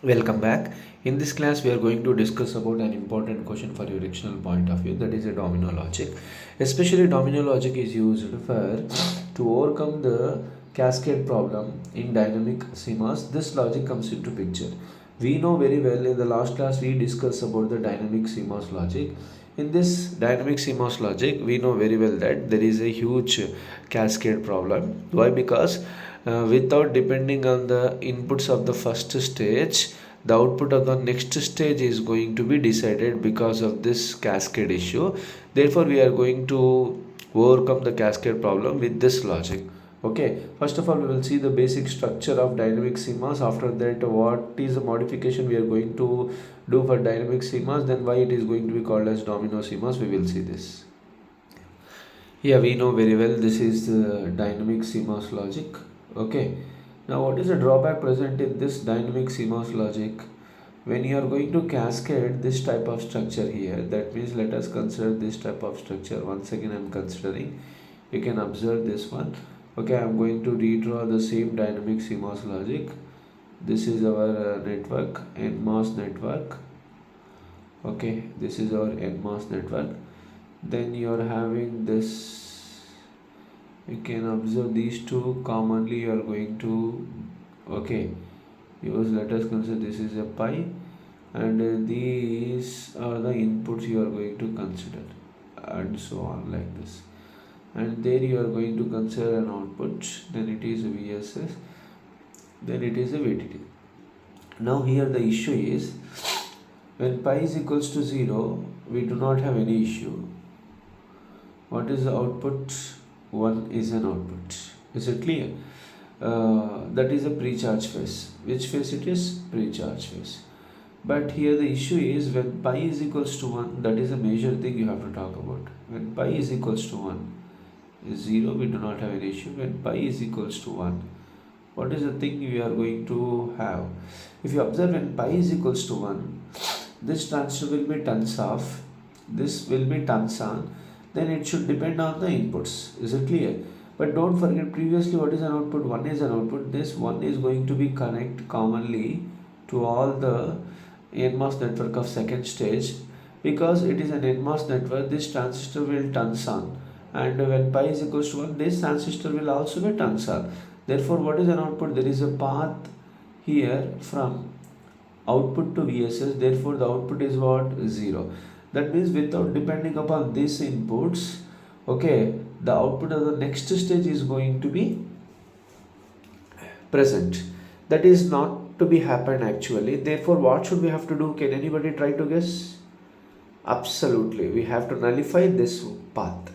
Welcome back. In this class, we are going to discuss about an important question for your directional point of view, that is a domino logic. Especially domino logic is used for to overcome the cascade problem in dynamic Cmos. This logic comes into picture. We know very well in the last class we discussed about the dynamic Cmos logic. In this dynamic Cmos logic, we know very well that there is a huge cascade problem. Why? Because without depending on the inputs of the first stage, the output of the next stage is going to be decided because of this cascade issue. Therefore, we are going to overcome the cascade problem with this logic. Okay, first of all, we will see the basic structure of dynamic CMOS. After that, what is the modification we are going to do for dynamic CMOS, then why it is going to be called as domino CMOS, we will see this. Yeah, we know very well this is the dynamic CMOS logic. Okay, now what is the drawback present in this dynamic CMOS logic? When you are going to cascade this type of structure here, that means let us consider this type of structure. Once again, I am considering. You can observe this one. Okay, I am going to redraw the same dynamic CMOS logic. This is our network, NMOS network. Okay, this is our NMOS network. Then you are having this. You can observe these two commonly. You are going to use, let us consider this is a pi, and these are the inputs you are going to consider, and so on like this. And there you are going to consider an output, then it is a VSS, then it is a VDD. Now here the issue is, when pi is equals to 0, we do not have any issue. What is the output? 1 is an output. Is it clear? That is a pre-charge phase. Which phase it is? Pre-charge phase. But here the issue is, when pi is equals to 1, that is a major thing you have to talk about. When pi is equals to 1 is 0, we do not have an issue. When pi is equals to 1, what is the thing we are going to have? If you observe, when pi is equals to 1, this transistor will be turns off, this will be turns on, then it should depend on the inputs. Is it clear? But don't forget, previously what is an output? 1 is an output. This 1 is going to be connect commonly to all the NMOS network of second stage. Because it is an NMOS network, this transistor will turns on, and when pi is equals to 1, this transistor will also be turns on. Therefore, what is an output? There is a path here from output to VSS. Therefore, the output is what? 0. That means without depending upon these inputs, the output of the next stage is going to be present. That is not to be happen actually. Therefore, what should we have to do? Can anybody try to guess? Absolutely, we have to nullify this path.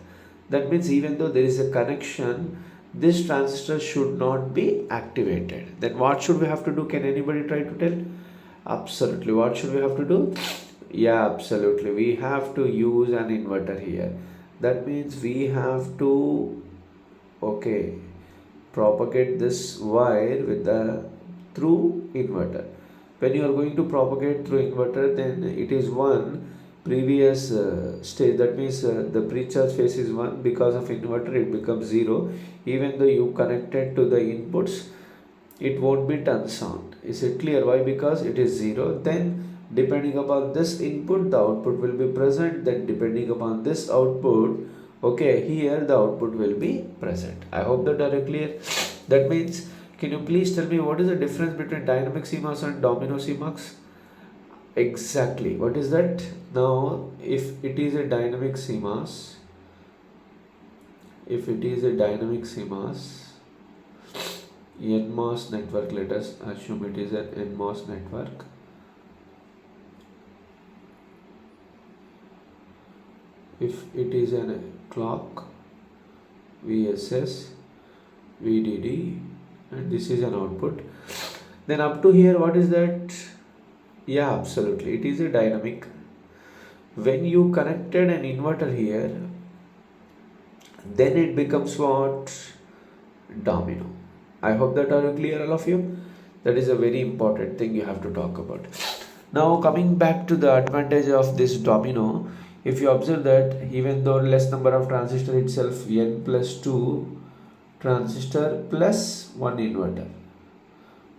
That means even though there is a connection, this transistor should not be activated. Then what should we have to do? Can anybody try to tell? Absolutely, what should we have to do? Yeah, absolutely, we have to use an inverter here. That means we have to propagate this wire with the through inverter. When you are going to propagate through inverter, then it is one previous stage. That means the pre-charge phase is 1. Because of inverter it becomes 0. Even though you connected to the inputs, it won't be turns on. Is it clear? Why? Because it is 0. Then depending upon this input, the output will be present. Then depending upon this output, here the output will be present. I hope that are clear. That means, can you please tell me what is the difference between dynamic CMOS and domino CMOS? Exactly, what is that? Now if it is a dynamic CMOS, NMOS network, let us assume it is an NMOS network. If it is a clock, VSS, VDD, and this is an output, then up to here what is that? Yeah, absolutely, it is a dynamic. When you connected an inverter here, then it becomes what? Domino. I hope that are clear, all of you. That is a very important thing you have to talk about. Now coming back to the advantage of this domino, if you observe that even though less number of transistor itself, n plus 2 transistor plus 1 inverter.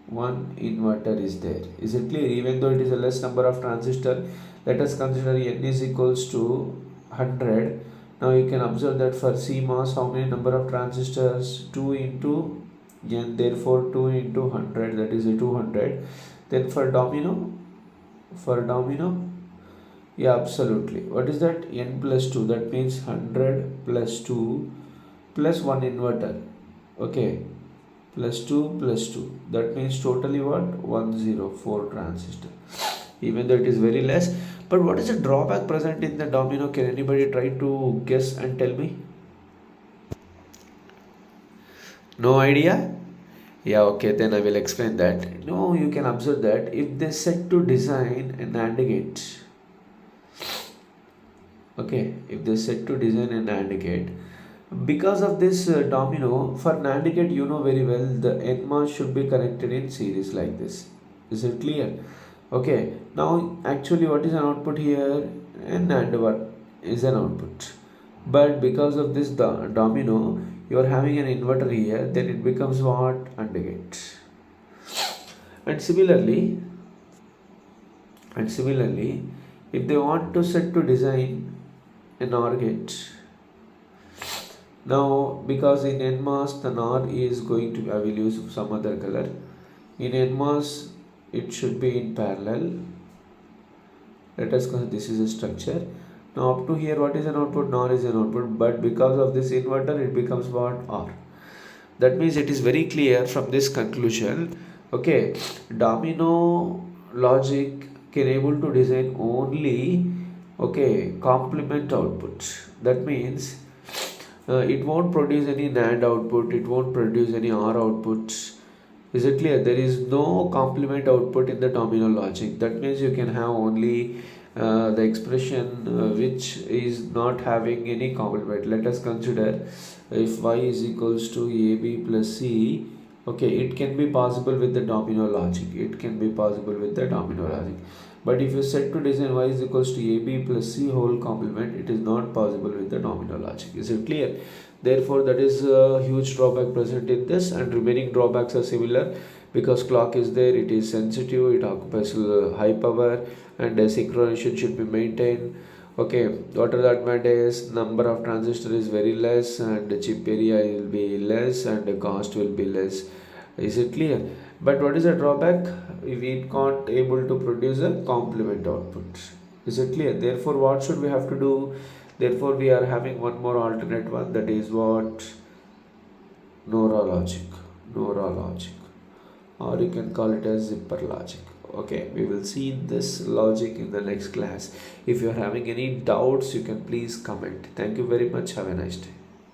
one inverter is there. Is it clear? Even though it is a less number of transistor, let us consider n is equals to 100. Now you can observe that for CMOS, how many number of transistors? 2 into n, therefore 2 into 100, that is a 200. Then for domino, yeah, absolutely. What is that? N plus 2, that means 100 plus 2 plus 1 inverter. Okay, plus 2 plus 2, that means totally what? 104 transistor. Even though it is very less, but what is the drawback present in the domino? Can anybody try to guess and tell me? No idea? Yeah, okay, then I will explain that. No, you can observe that if they set to design an AND gate, okay, if they set to design an AND gate, because of this domino, for NAND gate, you know very well the NMOS should be connected in series like this. Is it clear? Okay, now actually what is an output here? And NAND one is an output. But because of this domino, you are having an inverter here, then it becomes what? AND gate. And similarly, if they want to set to design an OR gate, now because in NMOS the NOR is going to, I will use some other color. In NMOS it should be in parallel. Let us consider this is a structure. Now up to here, what is an output? NOR is an output, but because of this inverter it becomes what? OR. That means it is very clear from this conclusion, okay, domino logic can able to design only, okay, complement output. That means it won't produce any NAND output, it won't produce any OR output. Is it clear? There is no complement output in the domino logic. That means you can have only the expression which is not having any complement. Let us consider if y is equals to ab plus c. Okay, it can be possible with the domino logic. It can be possible with the domino logic. But if you set to design y is equals to ab plus c whole complement, it is not possible with the domino logic. Is it clear? Therefore, that is a huge drawback present in this, and remaining drawbacks are similar. Because clock is there, it is sensitive, it occupies high power, and synchronization should be maintained. Okay, what are the advantages? Number of transistors is very less, and the chip area will be less, and the cost will be less. Is it clear? But what is the drawback? We can't able to produce a complement output. Is it clear? Therefore, what should we have to do? Therefore, we are having one more alternate one, that is what? NORA logic. Or you can call it as zipper logic. Okay, we will see this logic in the next class. If you are having any doubts, you can please comment. Thank you very much. Have a nice day.